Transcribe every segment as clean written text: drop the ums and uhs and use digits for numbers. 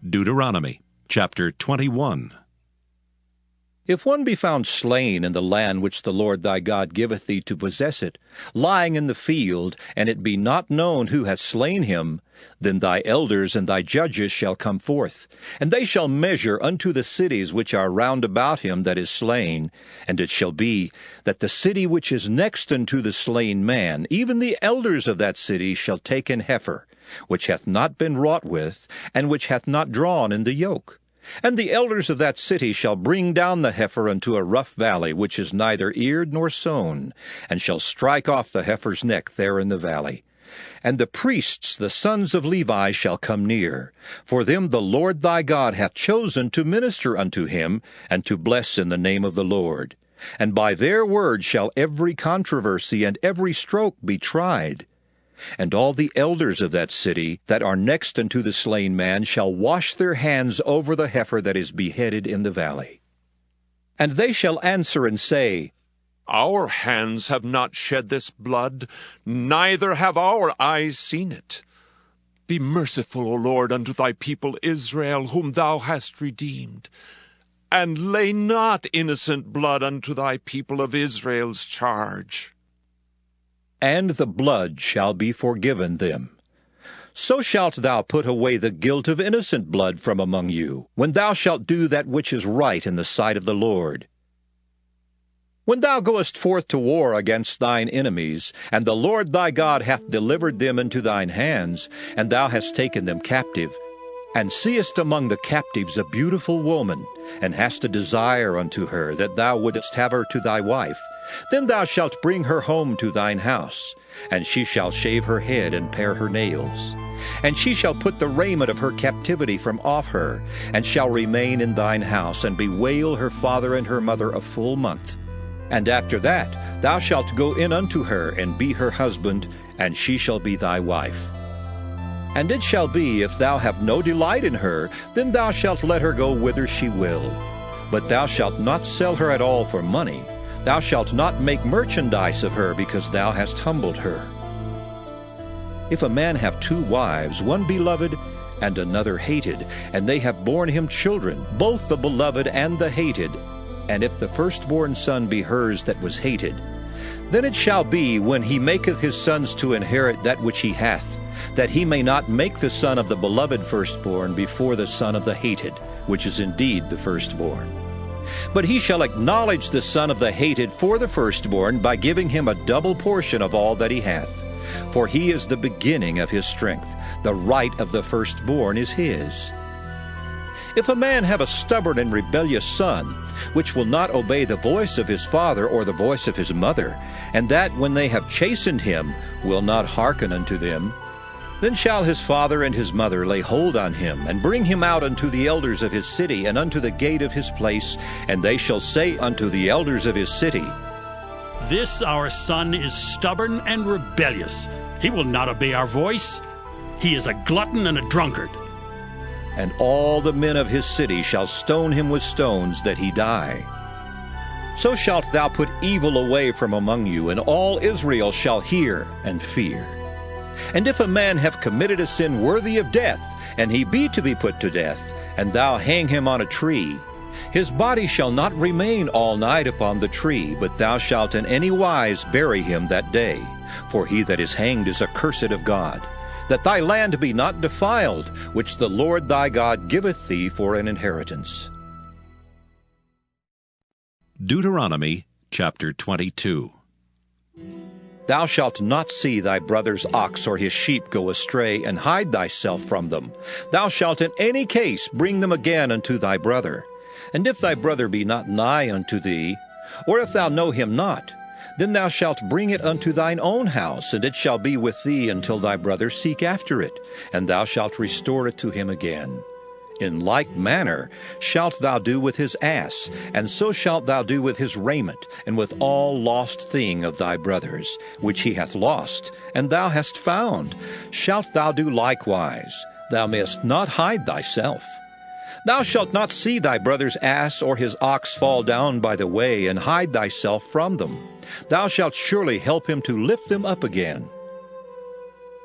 Deuteronomy chapter 21. If one be found slain in the land which the Lord thy God giveth thee to possess it, lying in the field, and it be not known who hath slain him, then thy elders and thy judges shall come forth, and they shall measure unto the cities which are round about him that is slain. And it shall be that the city which is next unto the slain man, even the elders of that city shall take an heifer, which hath not been wrought with, and which hath not drawn in the yoke. And the elders of that city shall bring down the heifer unto a rough valley, which is neither eared nor sown, and shall strike off the heifer's neck there in the valley. And the priests, the sons of Levi, shall come near. For them the Lord thy God hath chosen to minister unto him, and to bless in the name of the Lord. And by their word shall every controversy and every stroke be tried. And all the elders of that city that are next unto the slain man shall wash their hands over the heifer that is beheaded in the valley. And they shall answer and say, Our hands have not shed this blood, neither have our eyes seen it. Be merciful, O Lord, unto thy people Israel, whom thou hast redeemed. And lay not innocent blood unto thy people of Israel's charge. And the blood shall be forgiven them. So shalt thou put away the guilt of innocent blood from among you, when thou shalt do that which is right in the sight of the Lord. When thou goest forth to war against thine enemies, and the Lord thy God hath delivered them into thine hands, and thou hast taken them captive, and seest among the captives a beautiful woman, and hast a desire unto her, that thou wouldest have her to thy wife, then thou shalt bring her home to thine house, and she shall shave her head and pare her nails. And she shall put the raiment of her captivity from off her, and shall remain in thine house, and bewail her father and her mother a full month. And after that thou shalt go in unto her, and be her husband, and she shall be thy wife. And it shall be, if thou have no delight in her, then thou shalt let her go whither she will. But thou shalt not sell her at all for money. Thou shalt not make merchandise of her, because thou hast humbled her. If a man have 2 wives, one beloved and another hated, and they have borne him children, both the beloved and the hated, and if the firstborn son be hers that was hated, then it shall be, when he maketh his sons to inherit that which he hath, that he may not make the son of the beloved firstborn before the son of the hated, which is indeed the firstborn. But he shall acknowledge the son of the hated for the firstborn by giving him a double portion of all that he hath. For he is the beginning of his strength. The right of the firstborn is his. If a man have a stubborn and rebellious son, which will not obey the voice of his father or the voice of his mother, and that when they have chastened him will not hearken unto them, then shall his father and his mother lay hold on him, and bring him out unto the elders of his city, and unto the gate of his place, and they shall say unto the elders of his city, This our son is stubborn and rebellious. He will not obey our voice. He is a glutton and a drunkard. And all the men of his city shall stone him with stones, that he die. So shalt thou put evil away from among you, and all Israel shall hear and fear. And if a man have committed a sin worthy of death, and he be to be put to death, and thou hang him on a tree, his body shall not remain all night upon the tree, but thou shalt in any wise bury him that day. For he that is hanged is accursed of God, that thy land be not defiled, which the Lord thy God giveth thee for an inheritance. Deuteronomy chapter 22. Thou shalt not see thy brother's ox or his sheep go astray, and hide thyself from them. Thou shalt in any case bring them again unto thy brother. And if thy brother be not nigh unto thee, or if thou know him not, then thou shalt bring it unto thine own house, and it shall be with thee until thy brother seek after it, and thou shalt restore it to him again. In like manner shalt thou do with his ass, and so shalt thou do with his raiment, and with all lost thing of thy brother's, which he hath lost, and thou hast found, shalt thou do likewise. Thou mayest not hide thyself. Thou shalt not see thy brother's ass or his ox fall down by the way, and hide thyself from them. Thou shalt surely help him to lift them up again.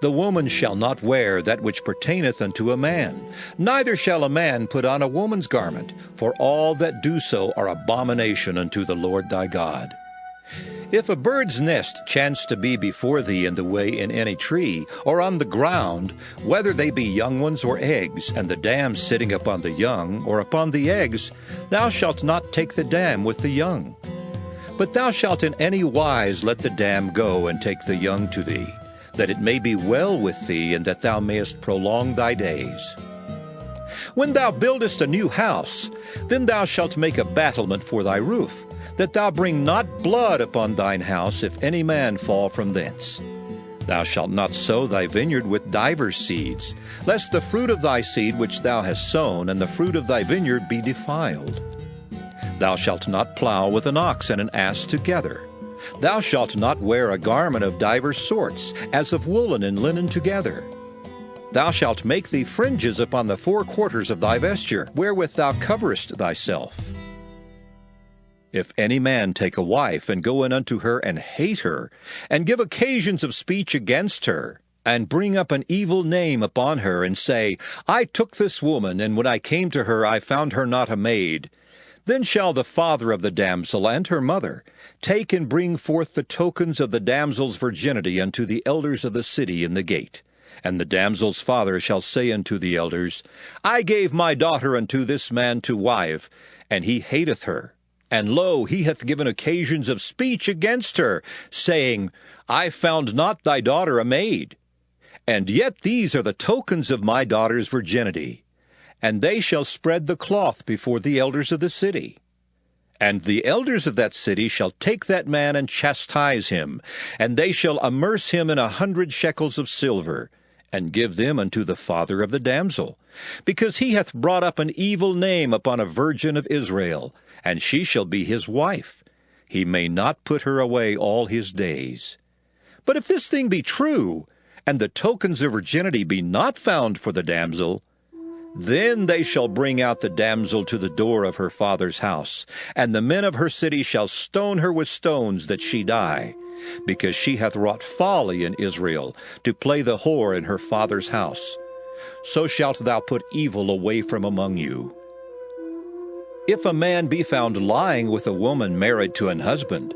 The woman shall not wear that which pertaineth unto a man, neither shall a man put on a woman's garment, for all that do so are abomination unto the Lord thy God. If a bird's nest chance to be before thee in the way in any tree, or on the ground, whether they be young ones or eggs, and the dam sitting upon the young, or upon the eggs, thou shalt not take the dam with the young. But thou shalt in any wise let the dam go and take the young to thee, that it may be well with thee, and that thou mayest prolong thy days. When thou buildest a new house, then thou shalt make a battlement for thy roof, that thou bring not blood upon thine house, if any man fall from thence. Thou shalt not sow thy vineyard with divers seeds, lest the fruit of thy seed which thou hast sown and the fruit of thy vineyard be defiled. Thou shalt not plow with an ox and an ass together. Thou shalt not wear a garment of divers sorts, as of woolen and linen together. Thou shalt make thee fringes upon the four quarters of thy vesture, wherewith thou coverest thyself. If any man take a wife, and go in unto her, and hate her, and give occasions of speech against her, and bring up an evil name upon her, and say, I took this woman, and when I came to her I found her not a maid, then shall the father of the damsel and her mother take and bring forth the tokens of the damsel's virginity unto the elders of the city in the gate. And the damsel's father shall say unto the elders, I gave my daughter unto this man to wife, and he hateth her. And lo, he hath given occasions of speech against her, saying, I found not thy daughter a maid. And yet these are the tokens of my daughter's virginity. And they shall spread the cloth before the elders of the city. And the elders of that city shall take that man and chastise him, and they shall amerce him in 100 shekels of silver, and give them unto the father of the damsel, because he hath brought up an evil name upon a virgin of Israel, and she shall be his wife. He may not put her away all his days. But if this thing be true, and the tokens of virginity be not found for the damsel, then they shall bring out the damsel to the door of her father's house, and the men of her city shall stone her with stones that she die, because she hath wrought folly in Israel, to play the whore in her father's house. So shalt thou put evil away from among you. If a man be found lying with a woman married to an husband,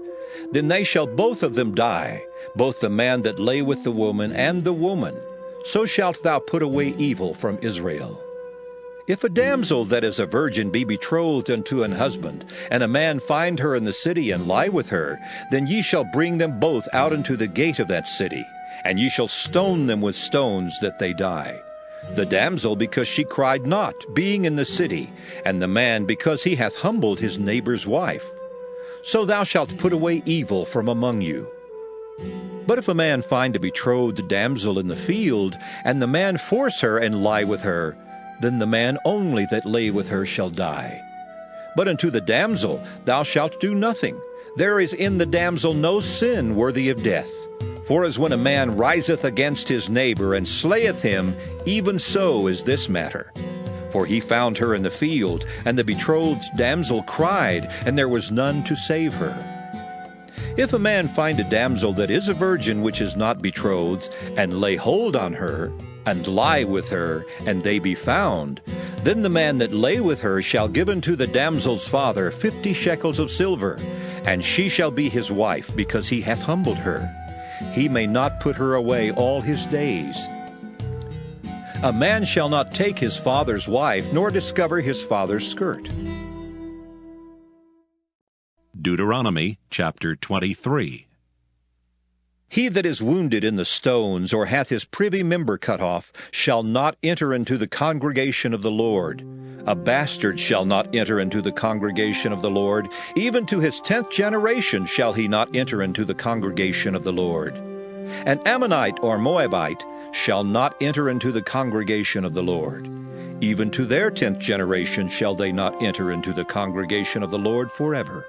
then they shall both of them die, both the man that lay with the woman and the woman. So shalt thou put away evil from Israel. If a damsel that is a virgin be betrothed unto an husband, and a man find her in the city and lie with her, then ye shall bring them both out into the gate of that city, and ye shall stone them with stones that they die. The damsel because she cried not, being in the city, and the man because he hath humbled his neighbor's wife. So thou shalt put away evil from among you. But if a man find a betrothed damsel in the field, and the man force her and lie with her, then the man only that lay with her shall die. But unto the damsel thou shalt do nothing. There is in the damsel no sin worthy of death. For as when a man riseth against his neighbor and slayeth him, even so is this matter. For he found her in the field, and the betrothed damsel cried, and there was none to save her. If a man find a damsel that is a virgin which is not betrothed, and lay hold on her, and lie with her, and they be found, then the man that lay with her shall give unto the damsel's father 50 shekels of silver, and she shall be his wife, because he hath humbled her. He may not put her away all his days. A man shall not take his father's wife, nor discover his father's skirt. Deuteronomy chapter 23. He that is wounded in the stones, or hath his privy member cut off, shall not enter into the congregation of the Lord. A bastard shall not enter into the congregation of the Lord. Even to his 10th generation shall he not enter into the congregation of the Lord. An Ammonite or Moabite shall not enter into the congregation of the Lord. Even to their 10th generation shall they not enter into the congregation of the Lord forever.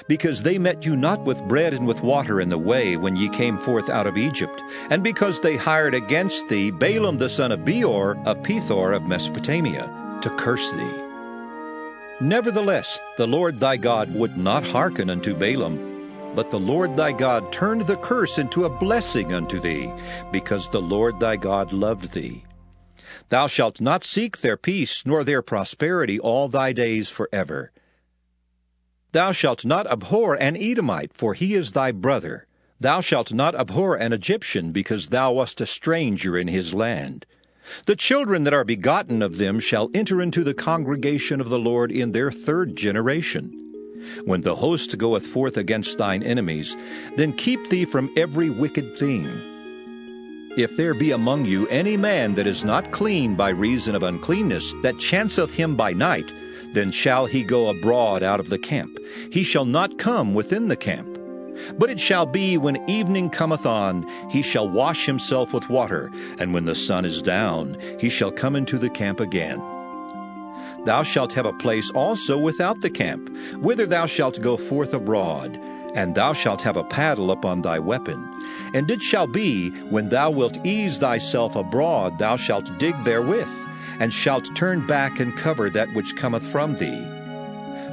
Because they met you not with bread and with water in the way when ye came forth out of Egypt, and because they hired against thee Balaam the son of Beor of Pethor of Mesopotamia, to curse thee. Nevertheless, the Lord thy God would not hearken unto Balaam, But the Lord thy God turned the curse into a blessing unto thee, because the Lord thy God loved thee. Thou shalt not seek their peace, nor their prosperity all thy days forever. Thou shalt not abhor an Edomite, for he is thy brother. Thou shalt not abhor an Egyptian, because thou wast a stranger in his land. The children that are begotten of them shall enter into the congregation of the Lord in their third generation. When the host goeth forth against thine enemies, then keep thee from every wicked thing. If there be among you any man that is not clean by reason of uncleanness, that chanceth him by night, then shall he go abroad out of the camp. He shall not come within the camp. But it shall be, when evening cometh on, he shall wash himself with water, and when the sun is down, he shall come into the camp again. Thou shalt have a place also without the camp, whither thou shalt go forth abroad, and thou shalt have a paddle upon thy weapon. And it shall be, when thou wilt ease thyself abroad, thou shalt dig therewith, and shalt turn back and cover that which cometh from thee.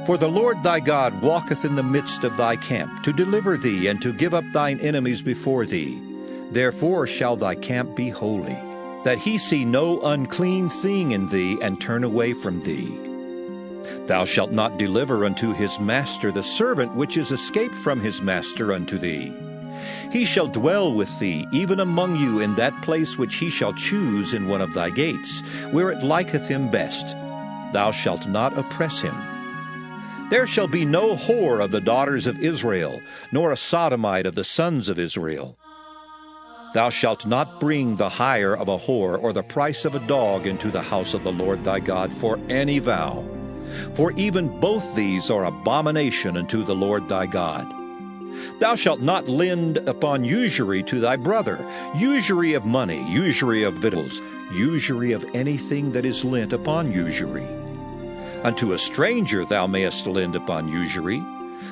For the Lord thy God walketh in the midst of thy camp, to deliver thee, and to give up thine enemies before thee. Therefore shall thy camp be holy, that he see no unclean thing in thee, and turn away from thee. Thou shalt not deliver unto his master the servant which is escaped from his master unto thee. He shall dwell with thee, even among you, in that place which he shall choose in one of thy gates, where it liketh him best. Thou shalt not oppress him. There shall be no whore of the daughters of Israel, nor a sodomite of the sons of Israel. Thou shalt not bring the hire of a whore or the price of a dog into the house of the Lord thy God for any vow. For even both these are abomination unto the Lord thy God. Thou shalt not lend upon usury to thy brother, usury of money, usury of victuals, usury of anything that is lent upon usury. Unto a stranger thou mayest lend upon usury,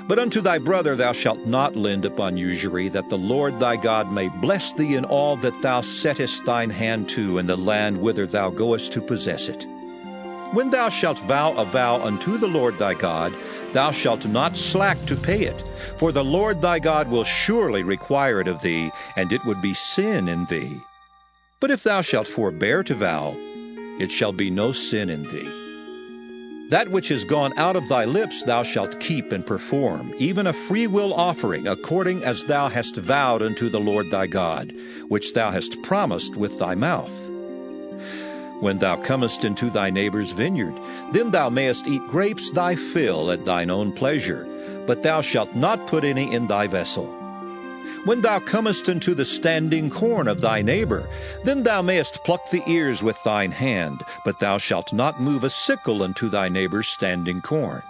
but unto thy brother thou shalt not lend upon usury, that the Lord thy God may bless thee in all that thou settest thine hand to in the land whither thou goest to possess it. When thou shalt vow a vow unto the Lord thy God, thou shalt not slack to pay it, for the Lord thy God will surely require it of thee, and it would be sin in thee. But if thou shalt forbear to vow, it shall be no sin in thee. That which is gone out of thy lips thou shalt keep and perform, even a freewill offering, according as thou hast vowed unto the Lord thy God, which thou hast promised with thy mouth. When thou comest into thy neighbor's vineyard, then thou mayest eat grapes thy fill at thine own pleasure, but thou shalt not put any in thy vessel. When thou comest into the standing corn of thy neighbor, then thou mayest pluck the ears with thine hand, but thou shalt not move a sickle unto thy neighbor's standing corn.